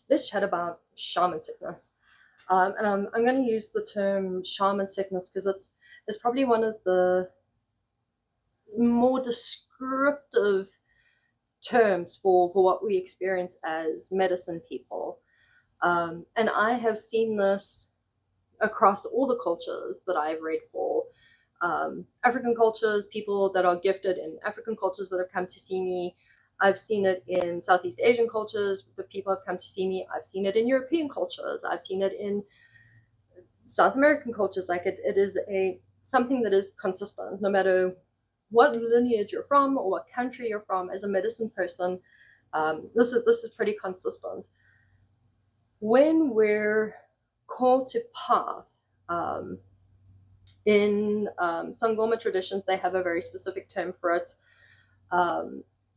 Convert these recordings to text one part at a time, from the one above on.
let's chat about shaman sickness. And I'm going to use the term shaman sickness because it's probably one of the more descriptive terms for what we experience as medicine people. And I have seen this across all the cultures that I've read for. African cultures, people that are gifted in African cultures that have come to see me. I've seen it in Southeast Asian cultures, the people have come to see me. I've seen it in European cultures. I've seen it in South American cultures. Like it is something that is consistent, no matter what lineage you're from or what country you're from. As a medicine person, this is pretty consistent. When we're called to path, in Sangoma traditions, they have a very specific term for it.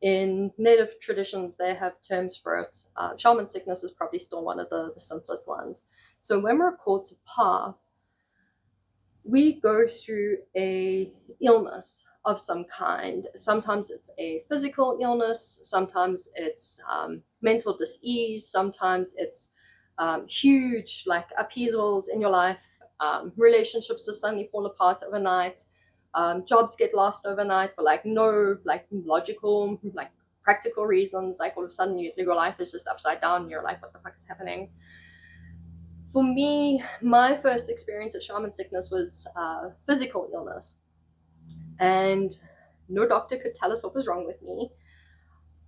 In native traditions, they have terms for it. Shaman sickness is probably still one of the simplest ones. So when we're called to path, we go through a illness of some kind. Sometimes it's a physical illness, sometimes it's mental disease, sometimes it's huge like upheavals in your life. Relationships just suddenly fall apart overnight. Jobs get lost overnight for like no like logical like practical reasons. Like all of a sudden your life is just upside down and you're like, what the fuck is happening? For me, my first experience of shaman sickness was physical illness, and no doctor could tell us what was wrong with me.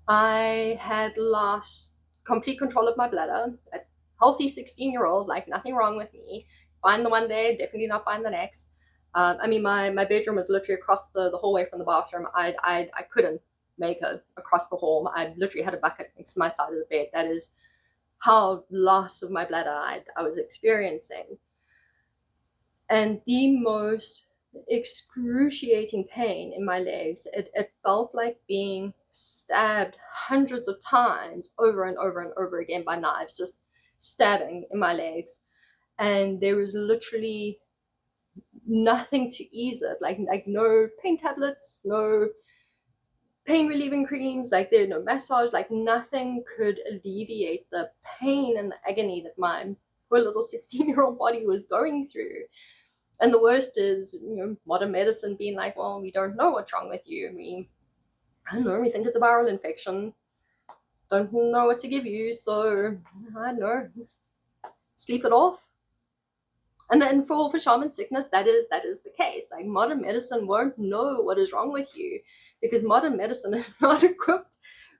I had lost complete control of my bladder. A healthy 16-year-old, like nothing wrong with me. Fine the one day, definitely not fine the next. I mean, my bedroom was literally across the hallway from the bathroom. I couldn't make it across the hall. I literally had a bucket next to my side of the bed. That is how loss of my bladder I was experiencing. And the most excruciating pain in my legs, it felt like being stabbed hundreds of times over and over and over again by knives, just stabbing in my legs. And there was literally nothing to ease it, like no pain tablets, no pain relieving creams, like there no massage, like nothing could alleviate the pain and the agony that my poor little 16-year-old body was going through. And the worst is, modern medicine being like, well, we don't know what's wrong with you. I don't know, we think it's a viral infection. Don't know what to give you, so I don't know, sleep it off. And then for shaman sickness, that is the case. Like modern medicine won't know what is wrong with you because modern medicine is not equipped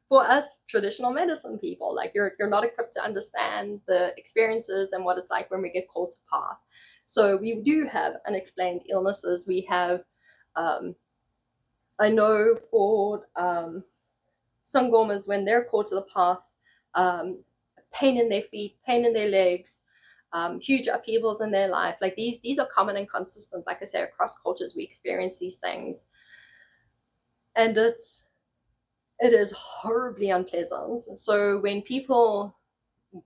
for us traditional medicine people. Like you're not equipped to understand the experiences and what it's like when we get called to path. So we do have unexplained illnesses. We have, I know for Sangomas, when they're called to the path, pain in their feet, pain in their legs, huge upheavals in their life. Like these are common and consistent. Like I say, across cultures, we experience these things. And it is horribly unpleasant. So when people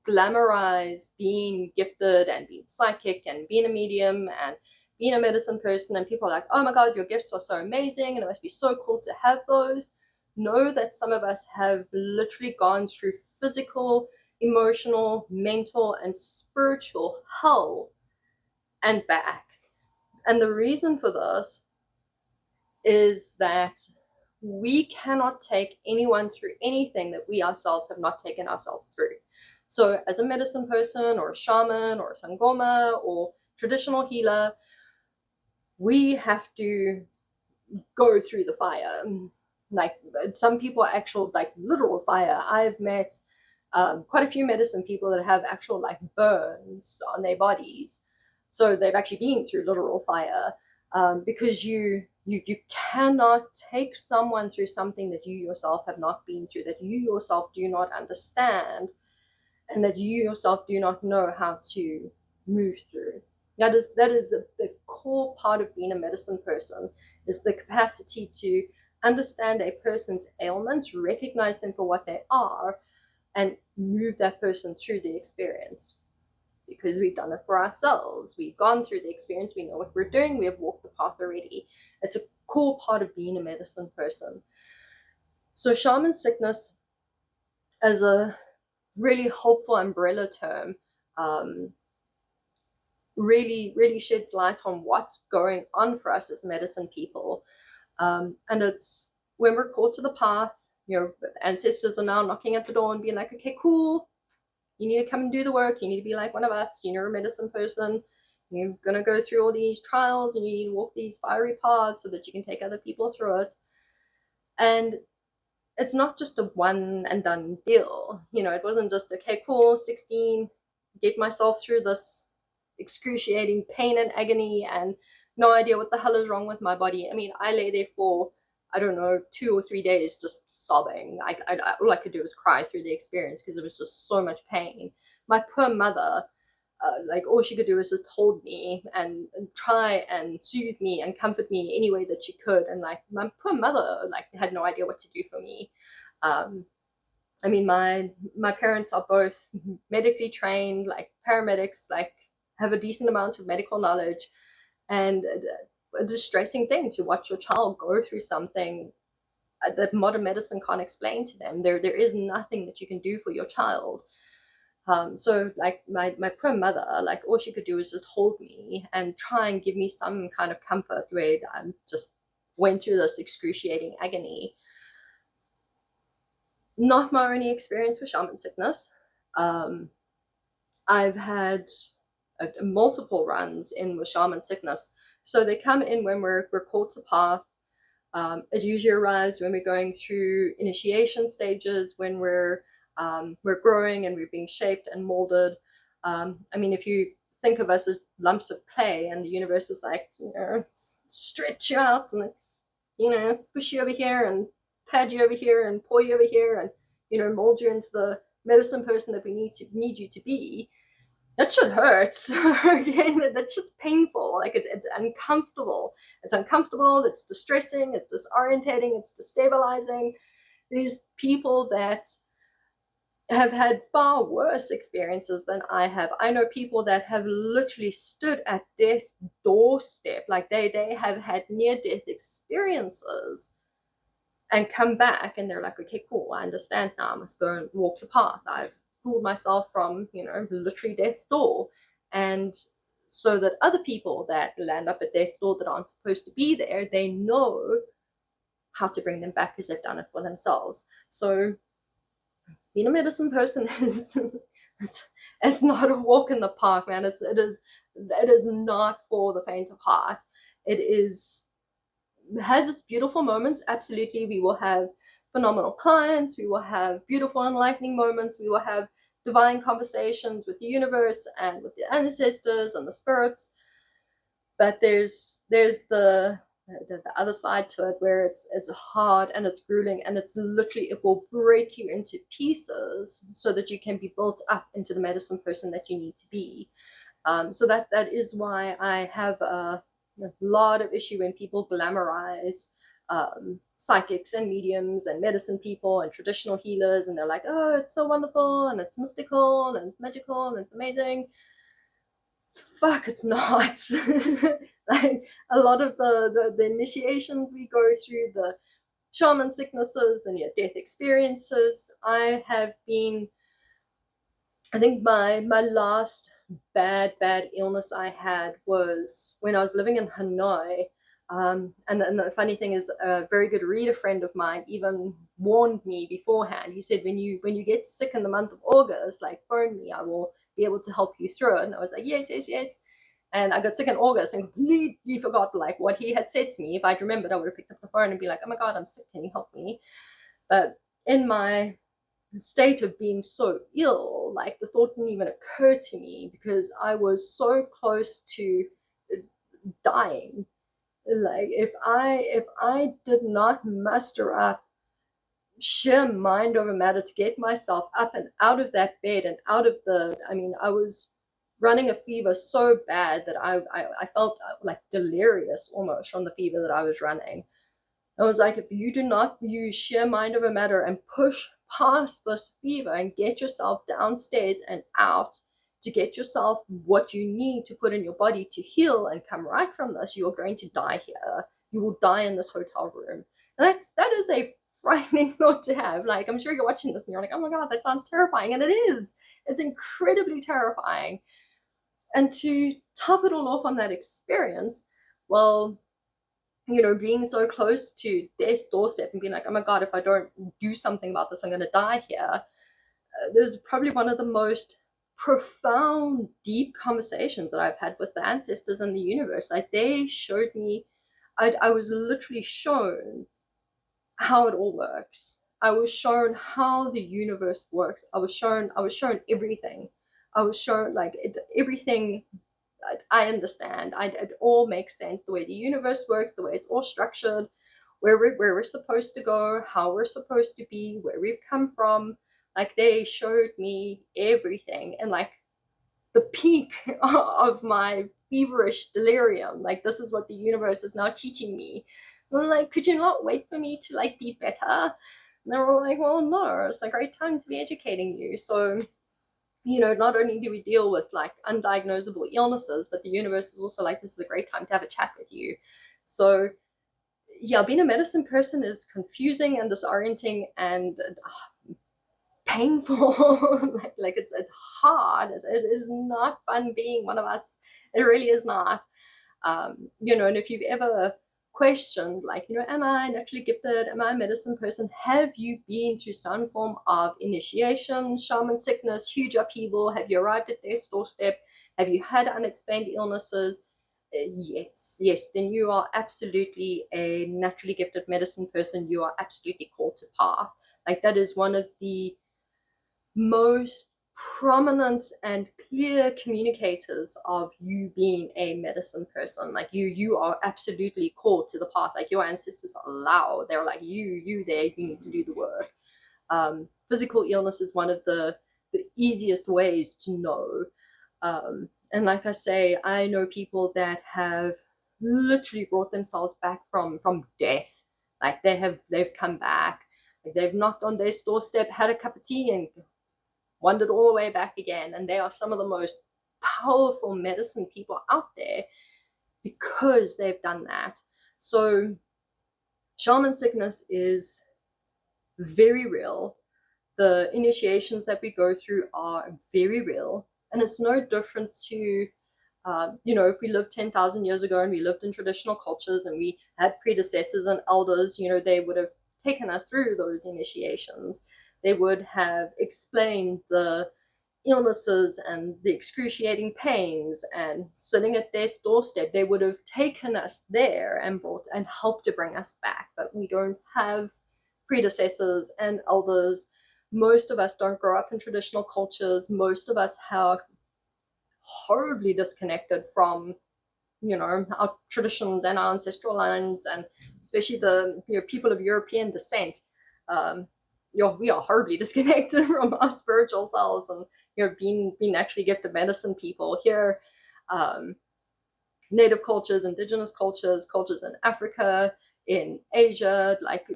glamorize being gifted and being psychic and being a medium and being a medicine person, and people are like, oh my God, your gifts are so amazing and it must be so cool to have those, know that some of us have literally gone through physical, emotional, mental, and spiritual hell and back. And the reason for this is that we cannot take anyone through anything that we ourselves have not taken ourselves through. So as a medicine person or a shaman or a sangoma or traditional healer, we have to go through the fire. Like some people are actual like literal fire. I've met quite a few medicine people that have actual like burns on their bodies. So they've actually been through literal fire, because you cannot take someone through something that you yourself have not been through, that you yourself do not understand, and that you yourself do not know how to move through. That is the core part of being a medicine person, is the capacity to understand a person's ailments, recognize them for what they are, and move that person through the experience. Because we've done it for ourselves. We've gone through the experience. We know what we're doing. We have walked the path already. It's a core part of being a medicine person. So shaman sickness, as a really hopeful umbrella term, um, really sheds light on what's going on for us as medicine people. And it's when we're called to the path, your ancestors are now knocking at the door and being like, okay, cool, you need to come and do the work. You need to be like one of us. You're a medicine person. You're going to go through all these trials and you need to walk these fiery paths so that you can take other people through it. And it's not just a one and done deal. It wasn't just, okay, cool, 16, get myself through this excruciating pain and agony and no idea what the hell is wrong with my body. I mean, I lay there for, I don't know, 2 or 3 days just sobbing. All I could do was cry through the experience because it was just so much pain. My poor mother, like all she could do was just hold me and try and soothe me and comfort me any way that she could. And like my poor mother, like had no idea what to do for me. Um, I mean, my parents are both medically trained, like paramedics, like have a decent amount of medical knowledge, and a distressing thing to watch your child go through something that modern medicine can't explain to them. There is nothing that you can do for your child. So like my poor mother, like all she could do was just hold me and try and give me some kind of comfort where I just went through this excruciating agony. Not my only experience with shaman sickness. Um, I've had multiple runs in with shaman sickness. So they come in when we're called to path. It usually arrives when we're going through initiation stages, when we're growing and we're being shaped and molded. I mean, if you think of us as lumps of clay, and the universe is like, stretch you out, and it's squish you over here and pad you over here and pour you over here, and mold you into the medicine person that we need you to be. That shit hurts. Okay, that shit's painful. Like it's uncomfortable. It's uncomfortable. It's distressing. It's disorientating. It's destabilizing. These people that have had far worse experiences than I have. I know people that have literally stood at death's doorstep, like they have had near-death experiences and come back and they're like, okay, cool, I understand now. I must go and walk the path. I've pulled myself from, literally death's door. And so that other people that land up at death's door that aren't supposed to be there, they know how to bring them back because they've done it for themselves. So being a medicine person is it's not a walk in the park, man. It is not for the faint of heart. It has its beautiful moments. Absolutely, we will have phenomenal clients. We will have beautiful enlightening moments. We will have divine conversations with the universe and with the ancestors and the spirits. But there's the other side to it where it's hard and it's grueling and it's literally, it will break you into pieces so that you can be built up into the medicine person that you need to be. So that is why I have a lot of issue when people glamorize psychics and mediums and medicine people and traditional healers, and they're like, oh, it's so wonderful and it's mystical and it's magical and it's amazing. Fuck, it's not. Like a lot of the initiations we go through, the shaman sicknesses, the near-death experiences, I think my last bad illness I had was when I was living in Hanoi. And the funny thing is, a very good reader friend of mine even warned me beforehand. He said, when you get sick in the month of August, like phone me, I will be able to help you through it. And I was like, yes, yes, yes. And I got sick in August and completely forgot like what he had said to me. If I'd remembered, I would have picked up the phone and be like, oh my God, I'm sick, can you help me? But in my state of being so ill, like the thought didn't even occur to me because I was so close to dying. Like if I did not muster up sheer mind over matter to get myself up and out of that bed and out of I was running a fever so bad that I felt like delirious almost from the fever that I was running. I was like, if you do not use sheer mind over matter and push past this fever and get yourself downstairs and out to get yourself what you need to put in your body to heal and come right from this, you are going to die here. You will die in this hotel room. And that is a frightening thought to have. Like, I'm sure you're watching this and you're like, oh my God, that sounds terrifying. And it is. It's incredibly terrifying. And to top it all off on that experience, well, being so close to death's doorstep and being like, oh my God, if I don't do something about this, I'm going to die here. There's probably one of the most profound, deep conversations that I've had with the ancestors and the universe. Like, they showed me, I was literally shown how it all works. I was shown how the universe works. I was shown everything. I was shown everything. I understand. It all makes sense. The way the universe works, the way it's all structured, where we're supposed to go, how we're supposed to be, where we've come from. Like, they showed me everything, and like the peak of my feverish delirium. Like, this is what the universe is now teaching me. And I'm like, could you not wait for me to like be better? And they were like, well, no, it's a great time to be educating you. So, not only do we deal with like undiagnosable illnesses, but the universe is also like, this is a great time to have a chat with you. So yeah, being a medicine person is confusing and disorienting and painful. like it's hard. It is not fun being one of us. It really is not. And if you've ever questioned, like, am I naturally gifted? Am I a medicine person? Have you been through some form of initiation, shaman sickness, huge upheaval? Have you arrived at their doorstep? Have you had unexplained illnesses? Yes, then you are absolutely a naturally gifted medicine person. You are absolutely called to path. Like, that is one of the most prominent and clear communicators of you being a medicine person. Like, you are absolutely called to the path. Like, your ancestors allow, they're like, you there, you need to do the work. Physical illness is one of the easiest ways to know. And like I say, I know people that have literally brought themselves back from death. Like, they've come back. Like, they've knocked on their doorstep, had a cup of tea, and wandered all the way back again. And they are some of the most powerful medicine people out there because they've done that. So shaman sickness is very real. The initiations that we go through are very real. And it's no different to, if we lived 10,000 years ago and we lived in traditional cultures and we had predecessors and elders, they would have taken us through those initiations. They would have explained the illnesses and the excruciating pains, and sitting at their doorstep, they would have taken us there and brought and helped to bring us back. But we don't have predecessors and elders. Most of us don't grow up in traditional cultures. Most of us are horribly disconnected from our traditions and our ancestral lines, and especially the people of European descent. We are horribly disconnected from our spiritual selves, and being actually gifted medicine people here. Native cultures, indigenous cultures in Africa, in Asia, like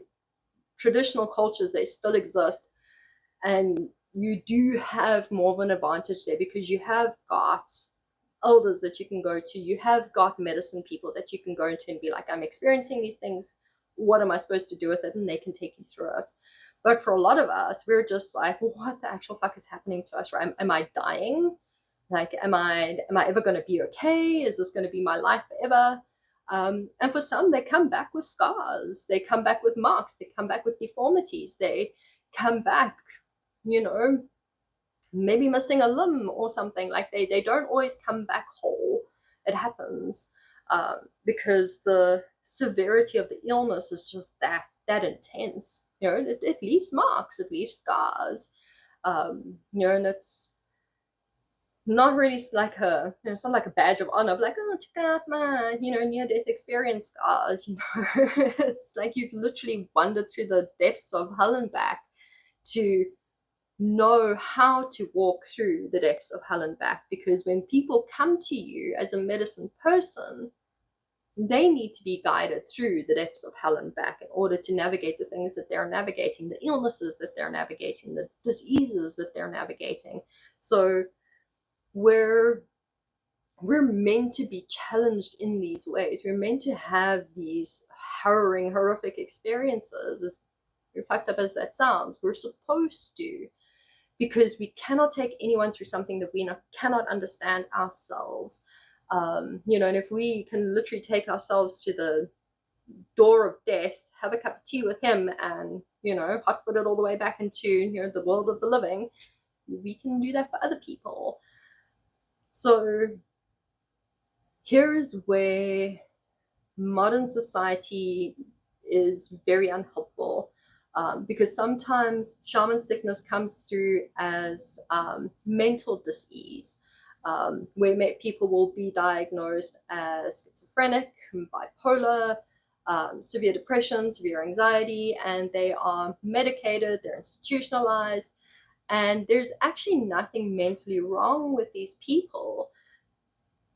traditional cultures, they still exist. And you do have more of an advantage there because you have got elders that you can go to. You have got medicine people that you can go into and be like, I'm experiencing these things. What am I supposed to do with it? And they can take you through it. But for a lot of us, we're just like, what the actual fuck is happening to us? Right? Am I dying? Like, am I ever going to be okay? Is this going to be my life forever? And for some, they come back with scars. They come back with marks. They come back with deformities. They come back, maybe missing a limb or something. Like, they don't always come back whole. It happens because the severity of the illness is just that intense. It leaves marks. It leaves scars. And it's not really like it's not like a badge of honor, like, oh, check out my, near-death experience scars. It's like you've literally wandered through the depths of hell and back to know how to walk through the depths of hell and back. Because when people come to you as a medicine person, they need to be guided through the depths of hell and back in order to navigate the things that they're navigating, the illnesses that they're navigating, the diseases that they're navigating. So we're meant to be challenged in these ways. We're meant to have these harrowing, horrific experiences fucked up as that sounds, we're supposed to, because we cannot take anyone through something that we cannot understand ourselves. And if we can literally take ourselves to the door of death, have a cup of tea with him, and hot foot it all the way back into the world of the living, we can do that for other people. So here's where modern society is very unhelpful, because sometimes shaman sickness comes through as mental disease, where people will be diagnosed as schizophrenic, bipolar, severe depression, severe anxiety, and they are medicated, they're institutionalized, and there's actually nothing mentally wrong with these people.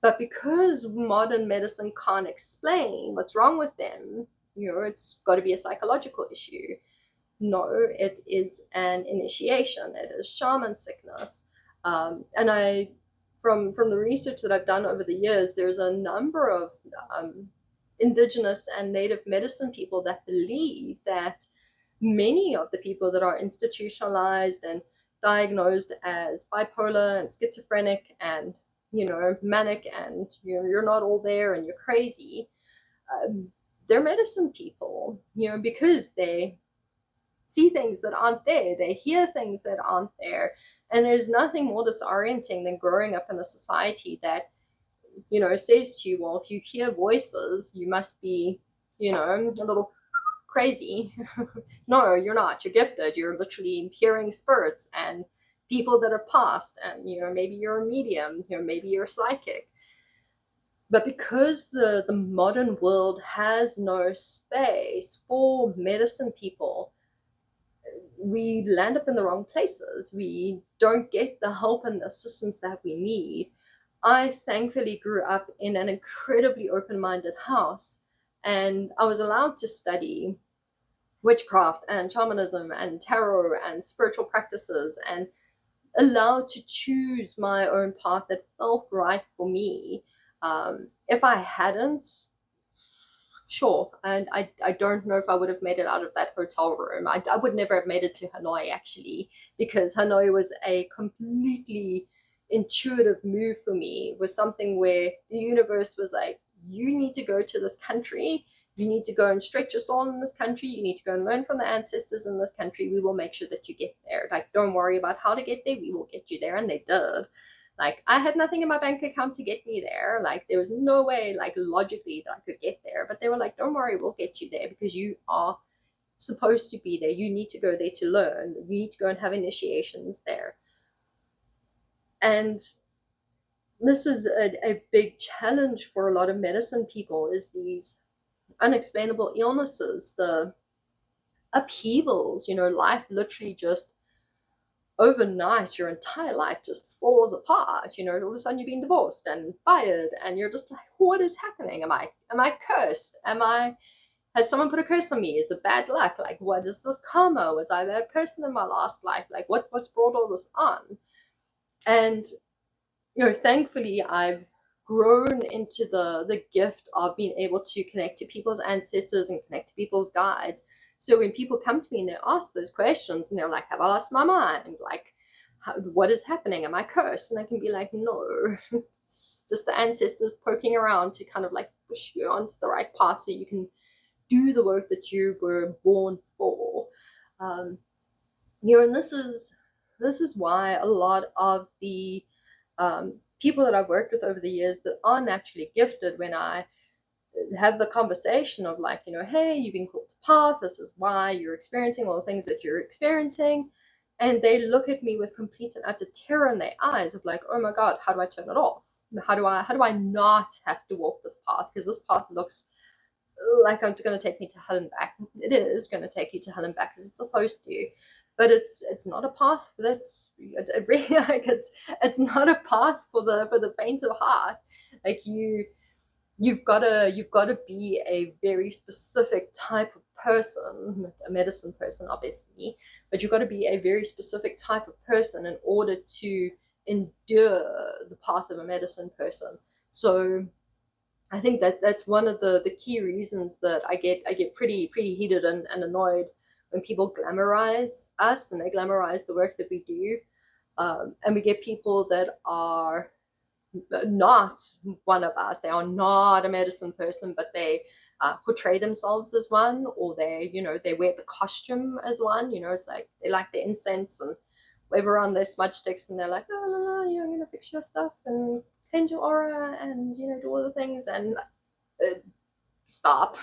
But because modern medicine can't explain what's wrong with them, it's got to be a psychological issue. No, it is an initiation. It is shaman sickness. And from the research that I've done over the years, there's a number of indigenous and native medicine people that believe that many of the people that are institutionalized and diagnosed as bipolar and schizophrenic and manic, and you're not all there and you're crazy, they're medicine people, because they see things that aren't there, they hear things that aren't there. And there's nothing more disorienting than growing up in a society that says to you, well, if you hear voices, you must be a little crazy. No, you're not. You're gifted. You're literally hearing spirits and people that have passed, and maybe you're a medium, maybe you're psychic. But because the modern world has no space for medicine people, we land up in the wrong places. We don't get the help and the assistance that we need. I thankfully grew up in an incredibly open-minded house, and I was allowed to study witchcraft and shamanism and tarot and spiritual practices, and allowed to choose my own path that felt right for me. If I hadn't, sure, and I don't know if I would have made it out of that hotel room. I would never have made it to Hanoi, actually, because Hanoi was a completely intuitive move for me. It was something where the universe was like, you need to go to this country, you need to go and stretch your soul in this country, you need to go and learn from the ancestors in this country. We will make sure that you get there. Like, don't worry about how to get there, we will get you there. And they did. Like, I had nothing in my bank account to get me there. Like, there was no way, like, logically that I could get there. But they were like, don't worry, we'll get you there, because you are supposed to be there. You need to go there to learn. You need to go and have initiations there. And this is a big challenge for a lot of medicine people, is these unexplainable illnesses, the upheavals. Life literally just overnight, your entire life just falls apart. All of a sudden you're being divorced and fired, and you're just like, what is happening? Am I cursed? Has someone put a curse on me? Is it bad luck? Like, what is this karma? Was I a bad person in my last life? Like, what's brought all this on? And thankfully I've grown into the gift of being able to connect to people's ancestors and connect to people's guides. So when people come to me and they ask those questions and they're like, have I lost my mind? Like, what is happening? Am I cursed? And I can be like, no, it's just the ancestors poking around to kind of like push you onto the right path so you can do the work that you were born for. And this is why a lot of the people that I've worked with over the years that are naturally gifted, when I have the conversation of like, hey, you've been called to path, this is why you're experiencing all the things that you're experiencing, and they look at me with complete and utter terror in their eyes of like, oh my god, how do I turn it off? How do I not have to walk this path? Because this path looks like it's going to take me to hell and back. It is going to take you to hell and back, because it's supposed to, but it's not a path that's really like it's not a path for the faint of heart. Like, you've got to be a very specific type of person, a medicine person obviously, but you've got to be a very specific type of person in order to endure the path of a medicine person. So I think that's one of the key reasons that I get pretty heated and annoyed when people glamorize us and they glamorize the work that we do, and we get people that are not one of us. They are not a medicine person, but they portray themselves as one, or they wear the costume as one. It's like they like the incense and wave around their smudge sticks, and they're like, oh, la, la, I'm gonna fix your stuff and cleanse your aura and do all the things. And stop,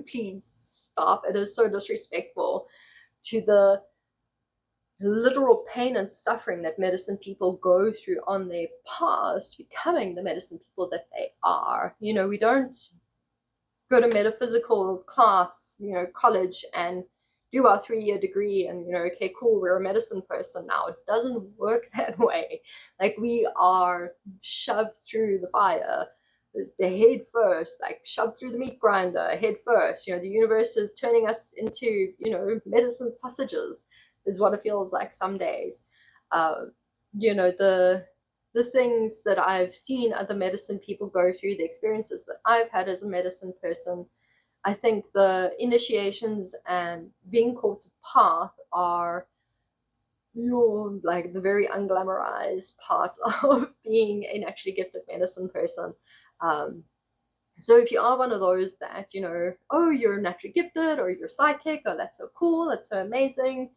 please stop. It is so disrespectful to the literal pain and suffering that medicine people go through on their path to becoming the medicine people that they are. We don't go to metaphysical class, college, and do our 3-year degree and, okay, cool, we're a medicine person now. It doesn't work that way. Like, we are shoved through the fire, the head first, like shoved through the meat grinder head first. The universe is turning us into, medicine sausages, is what it feels like some days. The things that I've seen other medicine people go through, the experiences that I've had as a medicine person, I think the initiations and being called to path are like the very unglamorized part of being an actually gifted medicine person. So if you are one of those that, oh, you're naturally gifted, or you're psychic, oh, that's so cool, that's so amazing,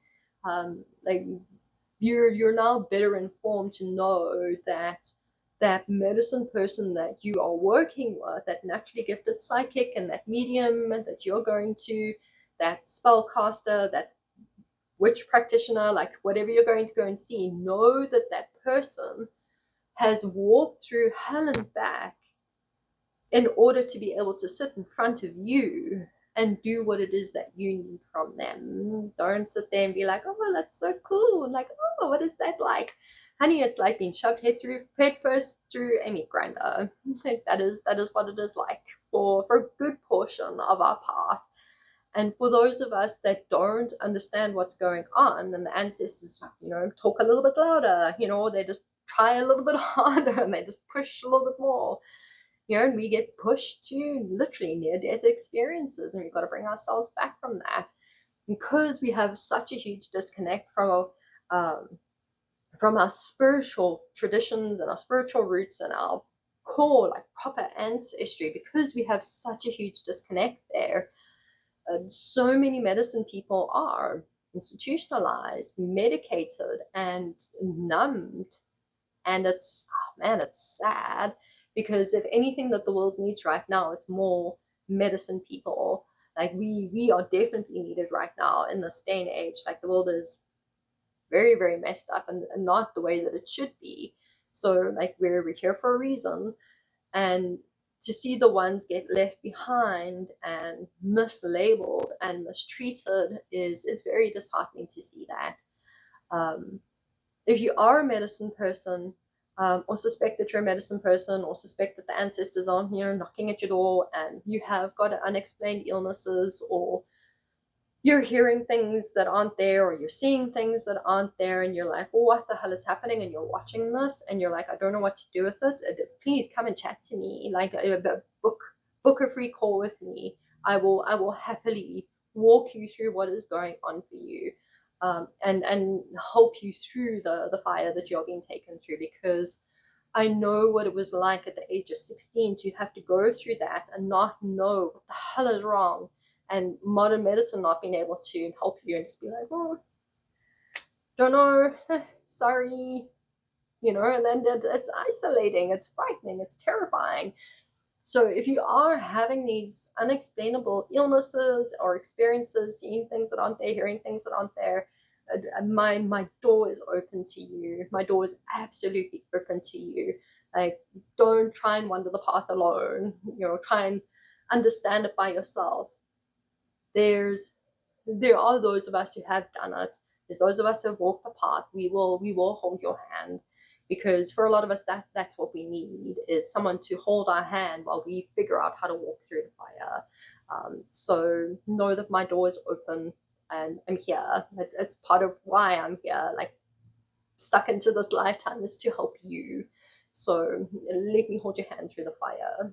like you're now better informed to know that that medicine person that you are working with, that naturally gifted psychic and that medium that you're going to, that spellcaster, that witch practitioner, like whatever you're going to go and see, know that that person has walked through hell and back in order to be able to sit in front of you and do what it is that you need from them. Don't sit there and be like, oh, well, that's so cool. Like, oh, what is that like? Honey, it's like being shoved head first through a meat grinder. That is what it is like for a good portion of our path. And for those of us that don't understand what's going on, and the ancestors, talk a little bit louder, they just try a little bit harder and they just push a little bit more, and we get pushed to literally near-death experiences, and we've got to bring ourselves back from that, because we have such a huge disconnect from our spiritual traditions and our spiritual roots and our core, like proper ancestry. Because we have such a huge disconnect there, so many medicine people are institutionalized, medicated, and numbed. And it's, oh man, it's sad, because if anything that the world needs right now, it's more medicine people. Like, we are definitely needed right now in this day and age. Like, the world is very, very messed up, and not the way that it should be. So like, we're here for a reason, and to see the ones get left behind and mislabeled and mistreated it's very disheartening to see that. If you are a medicine person, or suspect that you're a medicine person, or suspect that the ancestors aren't here knocking at your door, and you have got unexplained illnesses, or you're hearing things that aren't there, or you're seeing things that aren't there, and you're like, well, what the hell is happening? And you're watching this and you're like, I don't know what to do with it. Please come and chat to me. Like, book a free call with me. I will happily walk you through what is going on for you, and help you through the fire that you're being taken through, because I know what it was like at the age of 16 to have to go through that and not know what the hell is wrong, and modern medicine not being able to help you, and just be like, oh, don't know, sorry, and then it's isolating, it's frightening, it's terrifying. So if you are having these unexplainable illnesses or experiences, seeing things that aren't there, hearing things that aren't there, my door is open to you. My door is absolutely open to you. Like, don't try and wander the path alone. Try and understand it by yourself. There are those of us who have done it. There's those of us who have walked the path. We will hold your hand, because for a lot of us, that's what we need, is someone to hold our hand while we figure out how to walk through the fire. So know that my door is open, and I'm here. It's part of why I'm here. Like, stuck into this lifetime is to help you. So let me hold your hand through the fire.